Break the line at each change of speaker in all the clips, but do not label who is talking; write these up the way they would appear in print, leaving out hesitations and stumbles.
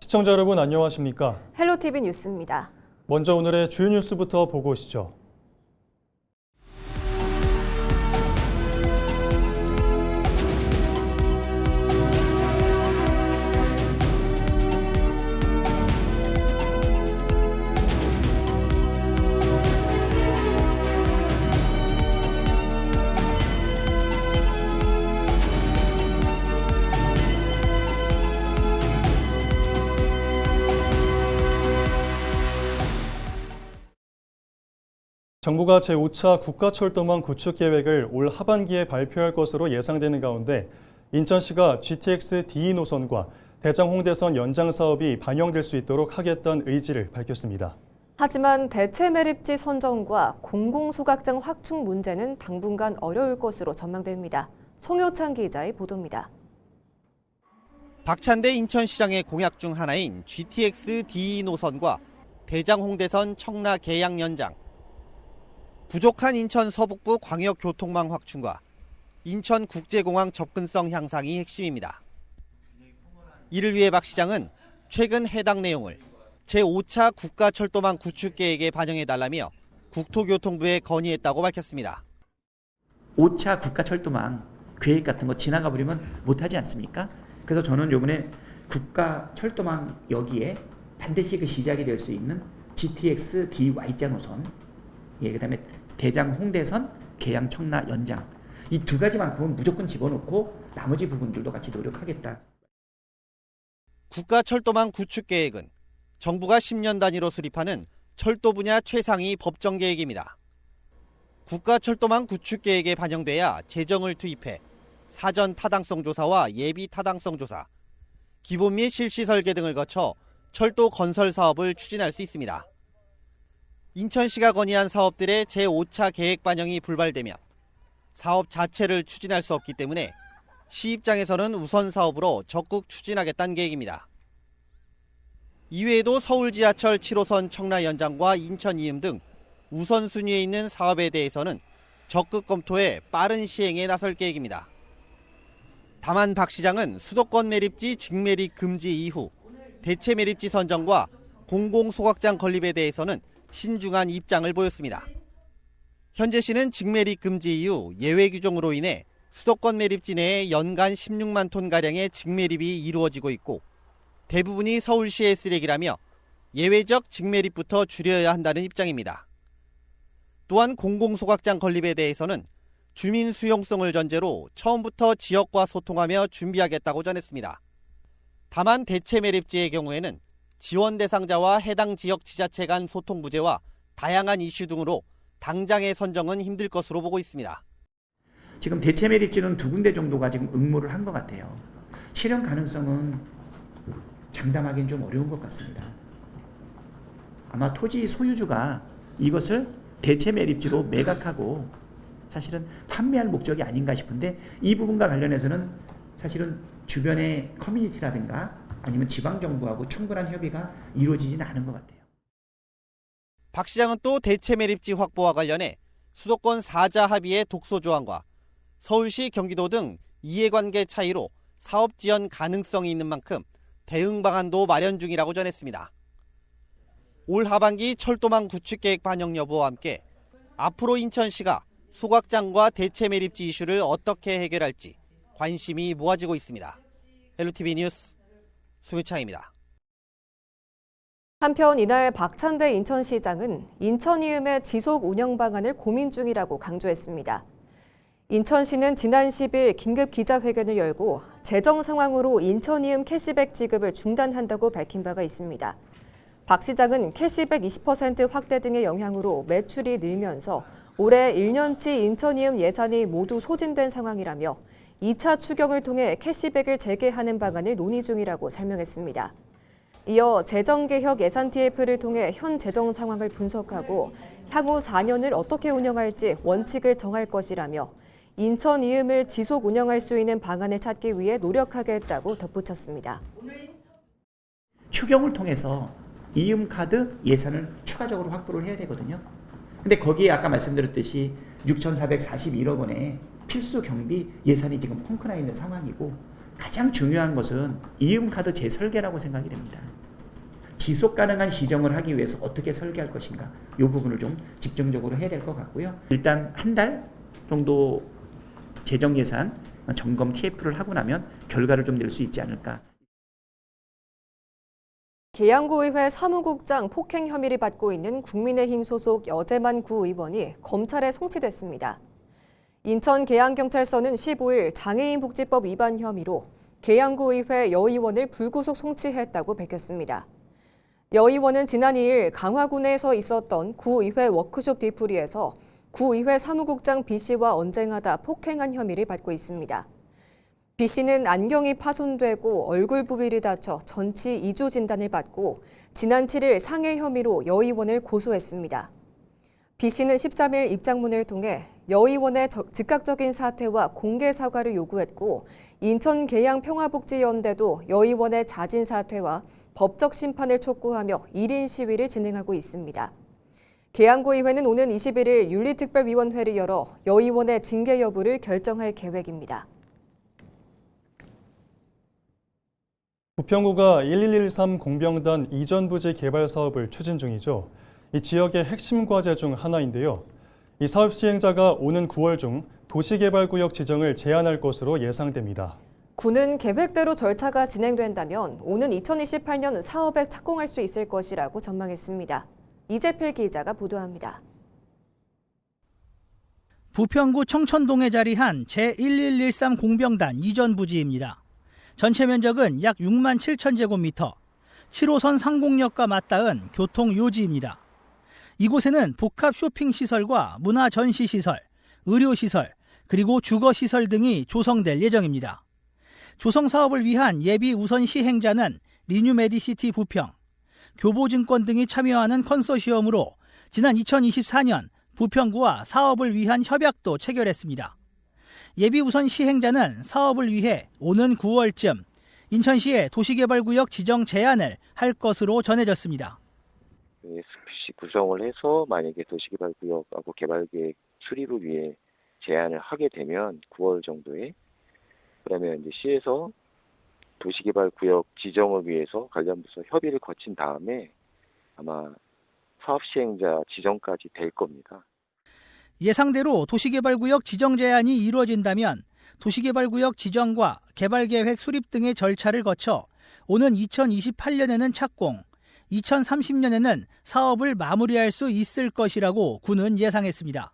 시청자 여러분 안녕하십니까?
헬로티비 뉴스입니다.
먼저 오늘의 주요 뉴스부터 보고 오시죠. 정부가 제5차 국가철도망 구축 계획을 올 하반기에 발표할 것으로 예상되는 가운데 인천시가 GTX D 노선과 대장 홍대선 연장 사업이 반영될 수 있도록 하겠다는 의지를 밝혔습니다.
하지만 대체 매립지 선정과 공공소각장 확충 문제는 당분간 어려울 것으로 전망됩니다. 송효창 기자의 보도입니다.
박찬대 인천시장의 공약 중 하나인 GTX D 노선과 대장 홍대선 청라 계양 연장, 부족한 인천 서북부 광역교통망 확충과 인천국제공항 접근성 향상이 핵심입니다. 이를 위해 박 시장은 최근 해당 내용을 제5차 국가철도망 구축 계획에 반영해달라며 국토교통부에 건의했다고 밝혔습니다.
5차 국가철도망 계획 같은 거 지나가 버리면 못하지 않습니까? 그래서 저는 이번에 국가철도망 여기에 반드시 그 시작이 될 수 있는 GTX D Y자 노선, 그다음에 대장 홍대선, 계양 청라 연장, 이 두 가지만큼은 무조건 집어넣고 나머지 부분들도 같이 노력하겠다.
국가철도망 구축 계획은 정부가 10년 단위로 수립하는 철도 분야 최상위 법정 계획입니다. 국가철도망 구축 계획에 반영돼야 재정을 투입해 사전 타당성 조사와 예비 타당성 조사, 기본 및 실시 설계 등을 거쳐 철도 건설 사업을 추진할 수 있습니다. 인천시가 건의한 사업들의 제5차 계획 반영이 불발되면 사업 자체를 추진할 수 없기 때문에 시 입장에서는 우선 사업으로 적극 추진하겠다는 계획입니다. 이외에도 서울 지하철 7호선 청라 연장과 인천 이음 등 우선순위에 있는 사업에 대해서는 적극 검토해 빠른 시행에 나설 계획입니다. 다만 박 시장은 수도권 매립지 직매립 금지 이후 대체 매립지 선정과 공공소각장 건립에 대해서는 신중한 입장을 보였습니다. 현재 시는 직매립 금지 이후 예외 규정으로 인해 수도권 매립지 내에 연간 16만 톤가량의 직매립이 이루어지고 있고 대부분이 서울시의 쓰레기라며 예외적 직매립부터 줄여야 한다는 입장입니다. 또한 공공소각장 건립에 대해서는 주민 수용성을 전제로 처음부터 지역과 소통하며 준비하겠다고 전했습니다. 다만 대체 매립지의 경우에는 지원 대상자와 해당 지역 지자체 간 소통 부재와 다양한 이슈 등으로 당장의 선정은 힘들 것으로 보고 있습니다.
지금 대체 매립지는 2군데 정도가 지금 응모를 한 것 같아요. 실현 가능성은 장담하기는 좀 어려운 것 같습니다. 아마 토지 소유주가 이것을 대체 매립지로 매각하고 사실은 판매할 목적이 아닌가 싶은데 이 부분과 관련해서는 사실은 주변의 커뮤니티라든가 아니면 지방정부하고 충분한 협의가 이루어지지는 않은 것 같아요.
박 시장은 또 대체 매립지 확보와 관련해 수도권 4자 합의의 독소 조항과 서울시, 경기도 등 이해관계 차이로 사업 지연 가능성이 있는 만큼 대응 방안도 마련 중이라고 전했습니다. 올 하반기 철도망 구축 계획 반영 여부와 함께 앞으로 인천시가 소각장과 대체 매립지 이슈를 어떻게 해결할지 관심이 모아지고 있습니다. 헬로티비 뉴스 송효창입니다.
한편 이날 박찬대 인천시장은 인천이음의 지속 운영 방안을 고민 중이라고 강조했습니다. 인천시는 지난 10일 긴급 기자회견을 열고 재정 상황으로 인천이음 캐시백 지급을 중단한다고 밝힌 바가 있습니다. 박 시장은 캐시백 20% 확대 등의 영향으로 매출이 늘면서 올해 1년치 인천이음 예산이 모두 소진된 상황이라며 2차 추경을 통해 캐시백을 재개하는 방안을 논의 중이라고 설명했습니다. 이어 재정개혁 예산 TF를 통해 현 재정 상황을 분석하고 향후 4년을 어떻게 운영할지 원칙을 정할 것이라며 인천 이음을 지속 운영할 수 있는 방안을 찾기 위해 노력하겠다고 덧붙였습니다.
추경을 통해서 이음카드 예산을 추가적으로 확보를 해야 되거든요. 근데 거기에 아까 말씀드렸듯이 6,441억 원의 필수 경비 예산이 지금 펑크나 있는 상황이고 가장 중요한 것은 이음카드 재설계라고 생각이 됩니다. 지속 가능한 시정을 하기 위해서 어떻게 설계할 것인가, 이 부분을 좀 집중적으로 해야 될 것 같고요. 일단 한 달 정도 재정 예산 점검 TF를 하고 나면 결과를 좀 낼 수 있지 않을까.
계양구의회 사무국장 폭행 혐의를 받고 있는 국민의힘 소속 여재만 구의원이 검찰에 송치됐습니다. 인천 계양경찰서는 15일 장애인 복지법 위반 혐의로 계양구의회 여의원을 불구속 송치했다고 밝혔습니다. 여의원은 지난 2일 강화군에서 있었던 구의회 워크숍 뒤풀이에서 구의회 사무국장 B씨와 언쟁하다 폭행한 혐의를 받고 있습니다. B씨는 안경이 파손되고 얼굴 부위를 다쳐 전치 2주 진단을 받고 지난 7일 상해 혐의로 여의원을 고소했습니다. B씨는 13일 입장문을 통해 여의원의 즉각적인 사퇴와 공개 사과를 요구했고 인천계양평화복지연대도 여의원의 자진 사퇴와 법적 심판을 촉구하며 1인 시위를 진행하고 있습니다. 계양구의회는 오는 21일 윤리특별위원회를 열어 여의원의 징계 여부를 결정할 계획입니다.
부평구가 1113 공병단 이전 부지 개발 사업을 추진 중이죠. 이 지역의 핵심 과제 중 하나인데요. 이 사업 시행자가 오는 9월 중 도시개발구역 지정을 제안할 것으로 예상됩니다.
구는 계획대로 절차가 진행된다면 오는 2028년 사업에 착공할 수 있을 것이라고 전망했습니다. 이재필 기자가 보도합니다.
부평구 청천동에 자리한 제1113 공병단 이전 부지입니다. 전체 면적은 약 6만 7천 제곱미터, 7호선 상공역과 맞닿은 교통 요지입니다. 이곳에는 복합 쇼핑시설과 문화전시시설, 의료시설, 그리고 주거시설 등이 조성될 예정입니다. 조성 사업을 위한 예비 우선 시행자는 리뉴메디시티 부평, 교보증권 등이 참여하는 컨소시엄으로 지난 2024년 부평구와 사업을 위한 협약도 체결했습니다. 예비 우선 시행자는 사업을 위해 오는 9월쯤 인천시에 도시개발구역 지정 제안을 할 것으로 전해졌습니다.
SPC 구성을 해서 만약에 도시개발구역하고 개발계획 수립을 위해 제안을 하게 되면 9월 정도에 그러면 이제 시에서 도시개발구역 지정을 위해서 관련 부서 협의를 거친 다음에 아마 사업 시행자 지정까지 될 겁니다.
예상대로 도시개발구역 지정 제안이 이루어진다면 도시개발구역 지정과 개발계획 수립 등의 절차를 거쳐 오는 2028년에는 착공, 2030년에는 사업을 마무리할 수 있을 것이라고 구는 예상했습니다.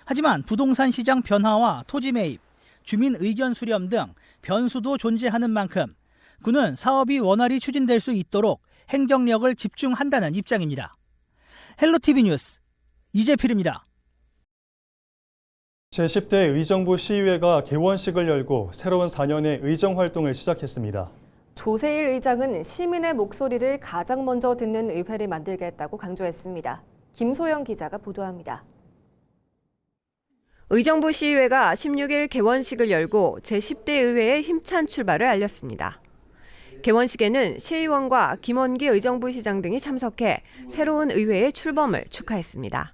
하지만 부동산 시장 변화와 토지 매입, 주민 의견 수렴 등 변수도 존재하는 만큼 구는 사업이 원활히 추진될 수 있도록 행정력을 집중한다는 입장입니다. 헬로티비 뉴스 이재필입니다.
제10대 의정부 시의회가 개원식을 열고 새로운 4년의 의정활동을 시작했습니다.
조세일 의장은 시민의 목소리를 가장 먼저 듣는 의회를 만들겠다고 강조했습니다. 김소영 기자가 보도합니다. 의정부 시의회가 16일 개원식을 열고 제10대 의회의 힘찬 출발을 알렸습니다. 개원식에는 시의원과 김원기 의정부 시장 등이 참석해 새로운 의회의 출범을 축하했습니다.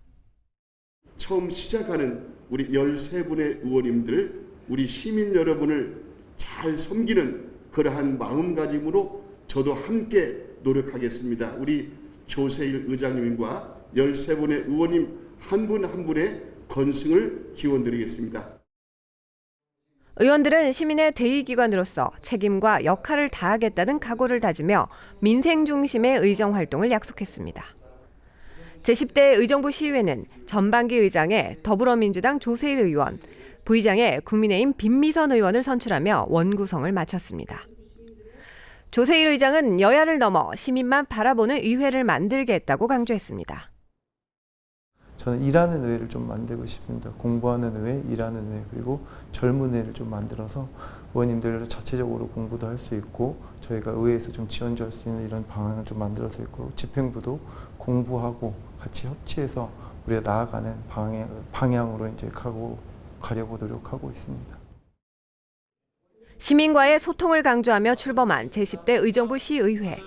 처음 시작하는 우리 13분의 의원님들, 우리 시민 여러분을 잘 섬기는 그러한 마음가짐으로 저도 함께 노력하겠습니다. 우리 조세일 의장님과 13분의 의원님 한 분 한 분의 건승을 기원드리겠습니다.
의원들은 시민의 대의기관으로서 책임과 역할을 다하겠다는 각오를 다지며 민생 중심의 의정활동을 약속했습니다. 제10대 의정부 시의회는 전반기 의장에 더불어민주당 조세일 의원, 부의장에 국민의힘 빈미선 의원을 선출하며 원구성을 마쳤습니다. 조세일 의장은 여야를 넘어 시민만 바라보는 의회를 만들겠다고 강조했습니다.
저는 일하는 의회를 좀 만들고 싶습니다. 공부하는 의회, 일하는 의회, 그리고 젊은 의회를 좀 만들어서 의원님들 자체적으로 공부도 할 수 있고 저희가 의회에서 좀 지원할 수 있는 이런 방안을 좀 만들어서 있고 집행부도 공부하고 같이 협치해서 우리가 나아가는 방향으로 이제 가려고 노력하고 있습니다.
시민과의 소통을 강조하며 출범한 제10대 의정부 시의회.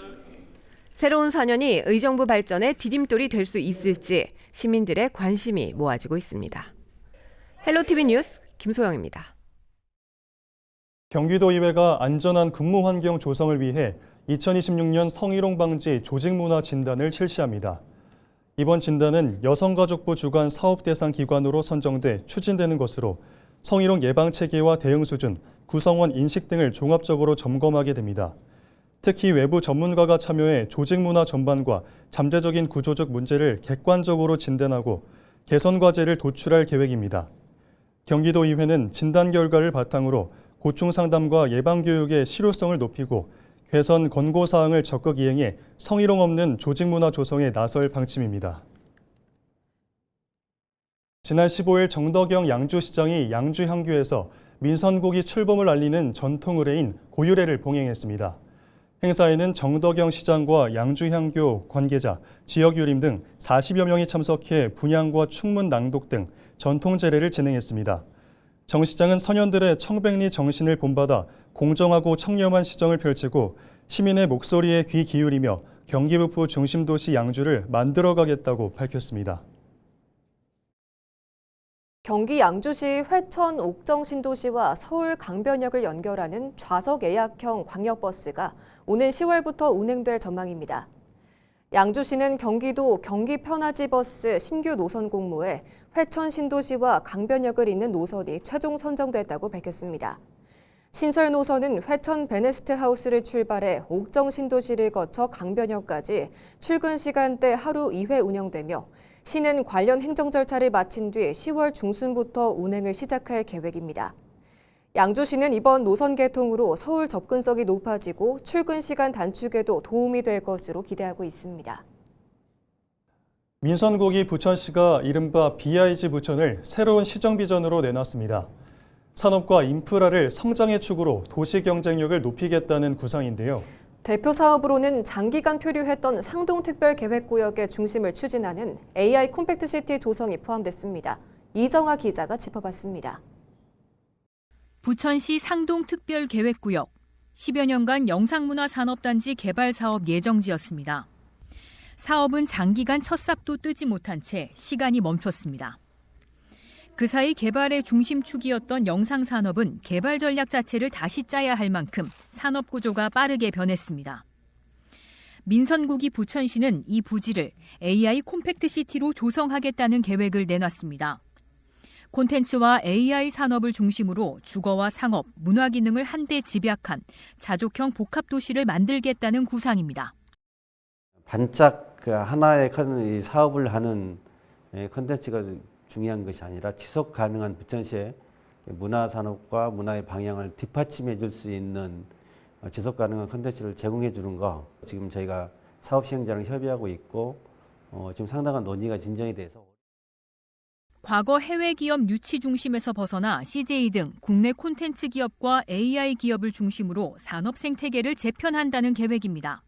새로운 4년이 의정부 발전의 디딤돌이 될 수 있을지 시민들의 관심이 모아지고 있습니다. 헬로티비 뉴스 김소영입니다.
경기도의회가 안전한 근무 환경 조성을 위해 2026년 성희롱 방지 조직문화 진단을 실시합니다. 이번 진단은 여성가족부 주관 사업 대상 기관으로 선정돼 추진되는 것으로 성희롱 예방 체계와 대응 수준, 구성원 인식 등을 종합적으로 점검하게 됩니다. 특히 외부 전문가가 참여해 조직 문화 전반과 잠재적인 구조적 문제를 객관적으로 진단하고 개선 과제를 도출할 계획입니다. 경기도의회는 진단 결과를 바탕으로 고충 상담과 예방 교육의 실효성을 높이고 개선 권고 사항을 적극 이행해 성희롱 없는 조직 문화 조성에 나설 방침입니다. 지난 15일 정덕영 양주시장이 양주향교에서 민선고기 출범을 알리는 전통 의례인 고유례를 봉행했습니다. 행사에는 정덕영 시장과 양주향교 관계자, 지역유림 등 40여 명이 참석해 분향과 충문 낭독 등 전통 제례를 진행했습니다. 정 시장은 선현들의 청백리 정신을 본받아 공정하고 청렴한 시정을 펼치고 시민의 목소리에 귀 기울이며 경기북부 중심도시 양주를 만들어가겠다고 밝혔습니다.
경기 양주시 회천 옥정 신도시와 서울 강변역을 연결하는 좌석 예약형 광역버스가 오는 10월부터 운행될 전망입니다. 양주시는 경기도 경기편하지버스 신규 노선 공모에 회천 신도시와 강변역을 잇는 노선이 최종 선정됐다고 밝혔습니다. 신설 노선은 회천 베네스트 하우스를 출발해 옥정 신도시를 거쳐 강변역까지 출근 시간대 하루 2회 운영되며 시는 관련 행정 절차를 마친 뒤 10월 중순부터 운행을 시작할 계획입니다. 양주시는 이번 노선 개통으로 서울 접근성이 높아지고 출근 시간 단축에도 도움이 될 것으로 기대하고 있습니다.
민선고기 부천시가 이른바 BIG 부천을 새로운 시정 비전으로 내놨습니다. 산업과 인프라를 성장의 축으로 도시 경쟁력을 높이겠다는 구상인데요.
대표 사업으로는 장기간 표류했던 상동특별계획구역의 중심을 추진하는 AI 콤팩트시티 조성이 포함됐습니다. 이정아 기자가 짚어봤습니다.
부천시 상동특별계획구역, 10여 년간 영상문화산업단지 개발 사업 예정지였습니다. 사업은 장기간 첫 삽도 뜨지 못한 채 시간이 멈췄습니다. 그 사이 개발의 중심축이었던 영상산업은 개발 전략 자체를 다시 짜야 할 만큼 산업 구조가 빠르게 변했습니다. 민선국이 부천시는 이 부지를 AI 콤팩트시티로 조성하겠다는 계획을 내놨습니다. 콘텐츠와 AI 산업을 중심으로 주거와 상업, 문화 기능을 한데 집약한 자족형 복합도시를 만들겠다는 구상입니다.
반짝 하나의 사업을 하는 콘텐츠가 중요한 것이 아니라 지속 가능한 부천시의 문화 산업과 문화의 방향을 뒷받침해 줄 수 있는 지속 가능한 콘텐츠를 제공해 주는 거, 지금 저희가 사업 시행자랑 협의하고 있고 지금 상당한 논의가 진전이 돼서
과거 해외 기업 유치 중심에서 벗어나 CJ 등 국내 콘텐츠 기업과 AI 기업을 중심으로 산업 생태계를 재편한다는 계획입니다.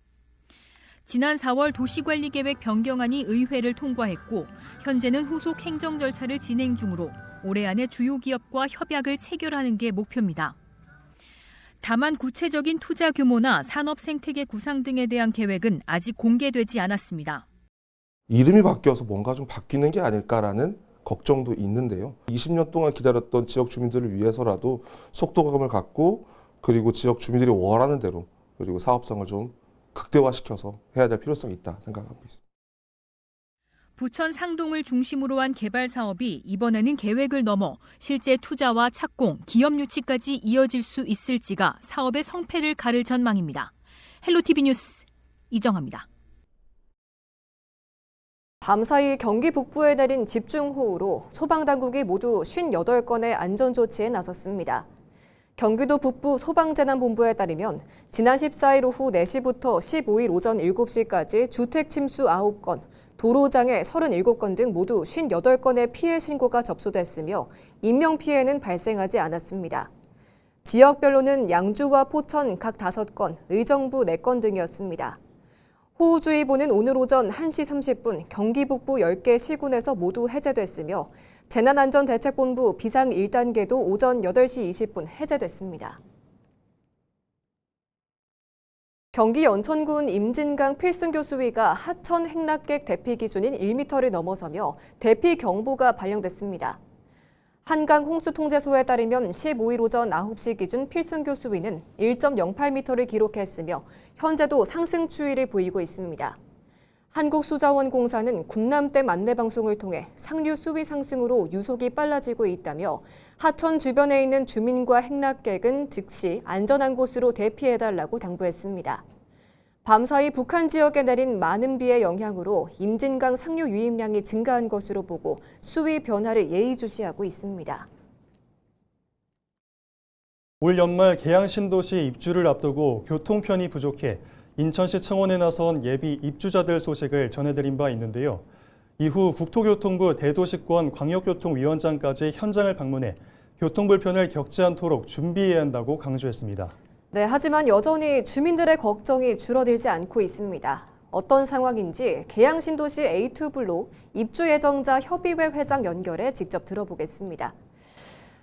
지난 4월 도시관리계획 변경안이 의회를 통과했고 현재는 후속 행정 절차를 진행 중으로 올해 안에 주요 기업과 협약을 체결하는 게 목표입니다. 다만 구체적인 투자 규모나 산업 생태계 구상 등에 대한 계획은 아직 공개되지 않았습니다.
이름이 바뀌어서 뭔가 좀 바뀌는 게 아닐까라는 걱정도 있는데요. 20년 동안 기다렸던 지역 주민들을 위해서라도 속도감을 갖고 그리고 지역 주민들이 원하는 대로 그리고 사업성을 좀 극대화시켜서 해야 될 필요성이 있다 생각하고 있습니다.
부천 상동을 중심으로 한 개발 사업이 이번에는 계획을 넘어 실제 투자와 착공, 기업 유치까지 이어질 수 있을지가 사업의 성패를 가를 전망입니다. 헬로티비 뉴스 이정아입니다.
밤사이 경기 북부에 내린 집중호우로 소방당국이 모두 58건의 안전조치에 나섰습니다. 경기도 북부 소방재난본부에 따르면 지난 14일 오후 4시부터 15일 오전 7시까지 주택 침수 9건, 도로장애 37건 등 모두 58건의 피해 신고가 접수됐으며 인명피해는 발생하지 않았습니다. 지역별로는 양주와 포천 각 5건, 의정부 4건 등이었습니다. 호우주의보는 오늘 오전 1시 30분 경기 북부 10개 시군에서 모두 해제됐으며 재난안전대책본부 비상 1단계도 오전 8시 20분 해제됐습니다. 경기 연천군 임진강 필승교 수위가 하천 행락객 대피 기준인 1m를 넘어서며 대피 경보가 발령됐습니다. 한강 홍수통제소에 따르면 15일 오전 9시 기준 필순교 수위는 1.08m를 기록했으며 현재도 상승 추이를 보이고 있습니다. 한국수자원공사는 군남댐 안내방송을 통해 상류 수위 상승으로 유속이 빨라지고 있다며 하천 주변에 있는 주민과 행락객은 즉시 안전한 곳으로 대피해달라고 당부했습니다. 밤사이 북한 지역에 내린 많은 비의 영향으로 임진강 상류 유입량이 증가한 것으로 보고 수위 변화를 예의주시하고 있습니다.
올 연말 계양신도시 입주를 앞두고 교통편이 부족해 인천시 청원에 나선 예비 입주자들 소식을 전해드린 바 있는데요. 이후 국토교통부 대도시권 광역교통위원장까지 현장을 방문해 교통불편을 겪지 않도록 준비해야 한다고 강조했습니다.
네, 하지만 여전히 주민들의 걱정이 줄어들지 않고 있습니다. 어떤 상황인지 계양신도시 A2블록 입주 예정자 협의회 회장 연결해 직접 들어보겠습니다.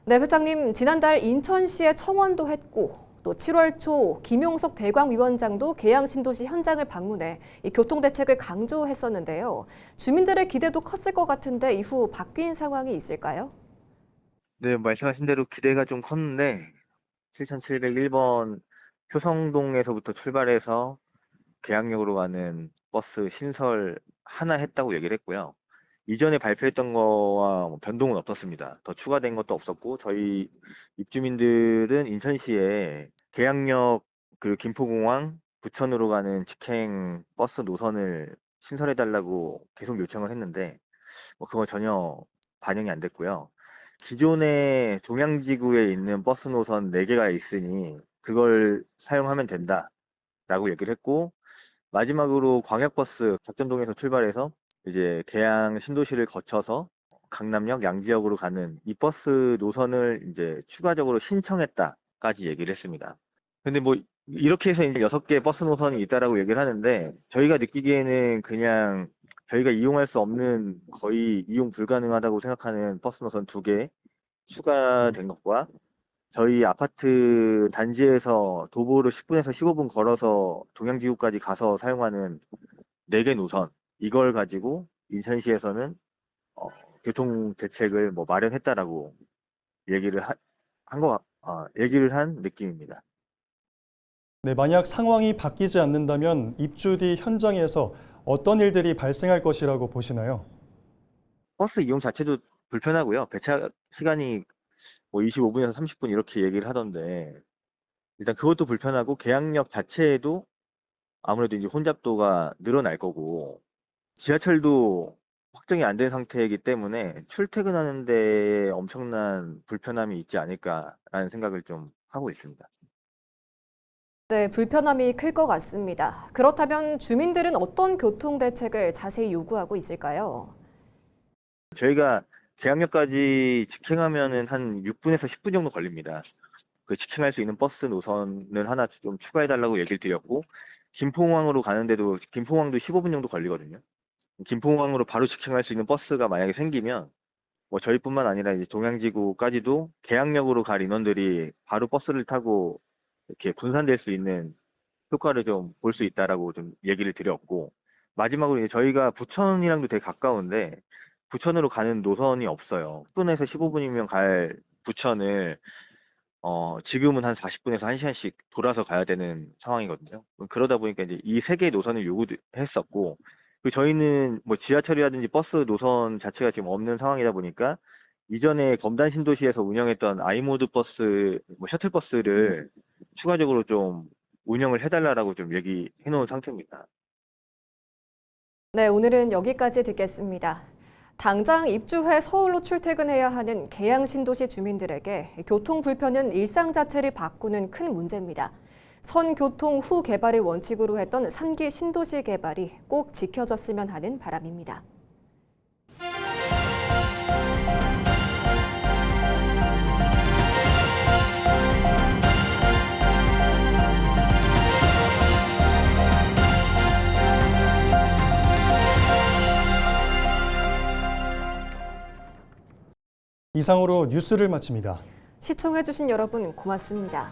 네, 회장님, 지난달 인천시에 청원도 했고 또 7월 초 김용석 대광위원장도 계양신도시 현장을 방문해 이 교통대책을 강조했었는데요. 주민들의 기대도 컸을 것 같은데 이후 바뀐 상황이 있을까요?
네, 말씀하신 대로 기대가 좀 컸는데 7701번 효성동에서부터 출발해서 계양역으로 가는 버스 신설 하나 했다고 얘기를 했고요. 이전에 발표했던 거와 변동은 없었습니다. 더 추가된 것도 없었고 저희 입주민들은 인천시에 계양역 김포공항 부천으로 가는 직행 버스 노선을 신설해달라고 계속 요청을 했는데 그건 전혀 반영이 안 됐고요. 기존에 동양지구에 있는 버스 노선 4개가 있으니 그걸 사용하면 된다라고 얘기를 했고 마지막으로 광역버스 작전동에서 출발해서 이제 계양 신도시를 거쳐서 강남역, 양지역으로 가는 이 버스 노선을 이제 추가적으로 신청했다까지 얘기를 했습니다. 근데 이렇게 해서 이제 6개 버스 노선이 있다라고 얘기를 하는데 저희가 느끼기에는 그냥 저희가 이용할 수 없는 거의 이용 불가능하다고 생각하는 버스 노선 2개 추가된 것과 저희 아파트 단지에서 도보로 10분에서 15분 걸어서 동양지구까지 가서 사용하는 4개 노선 이걸 가지고 인천시에서는 교통 대책을 마련했다라고 얘기를 한 느낌입니다.
네, 만약 상황이 바뀌지 않는다면 입주 뒤 현장에서 어떤 일들이 발생할 것이라고 보시나요?
버스 이용 자체도 불편하고요. 배차 시간이 25분에서 30분 이렇게 얘기를 하던데 일단 그것도 불편하고 계양역 자체에도 아무래도 이제 혼잡도가 늘어날 거고 지하철도 확정이 안 된 상태이기 때문에 출퇴근하는 데 엄청난 불편함이 있지 않을까라는 생각을 좀 하고 있습니다.
네, 불편함이 클 것 같습니다. 그렇다면 주민들은 어떤 교통 대책을 자세히 요구하고 있을까요?
저희가 계양역까지 직행하면은 한 6분에서 10분 정도 걸립니다. 그 직행할 수 있는 버스 노선을 하나 좀 추가해달라고 얘기를 드렸고 김포공항으로 가는데도 김포공항도 15분 정도 걸리거든요. 김포공항으로 바로 직행할 수 있는 버스가 만약에 생기면 저희뿐만 아니라 이제 동양지구까지도 계양역으로 갈 인원들이 바로 버스를 타고 이렇게 분산될 수 있는 효과를 좀 볼 수 있다라고 좀 얘기를 드렸고 마지막으로 이제 저희가 부천이랑도 되게 가까운데 부천으로 가는 노선이 없어요. 10분에서 15분이면 갈 부천을 지금은 한 40분에서 1시간씩 돌아서 가야 되는 상황이거든요. 그러다 보니까 이제 이 3개의 노선을 요구했었고 저희는 지하철이라든지 버스 노선 자체가 지금 없는 상황이다 보니까 이전에 검단 신도시에서 운영했던 아이모드 버스, 셔틀버스를 추가적으로 좀 운영을 해달라고 좀 얘기해 놓은 상태입니다.
네, 오늘은 여기까지 듣겠습니다. 당장 입주 후에 서울로 출퇴근해야 하는 계양신도시 주민들에게 교통 불편은 일상 자체를 바꾸는 큰 문제입니다. 선교통 후 개발을 원칙으로 했던 3기 신도시 개발이 꼭 지켜졌으면 하는 바람입니다.
이상으로 뉴스를 마칩니다.
시청해주신 여러분 고맙습니다.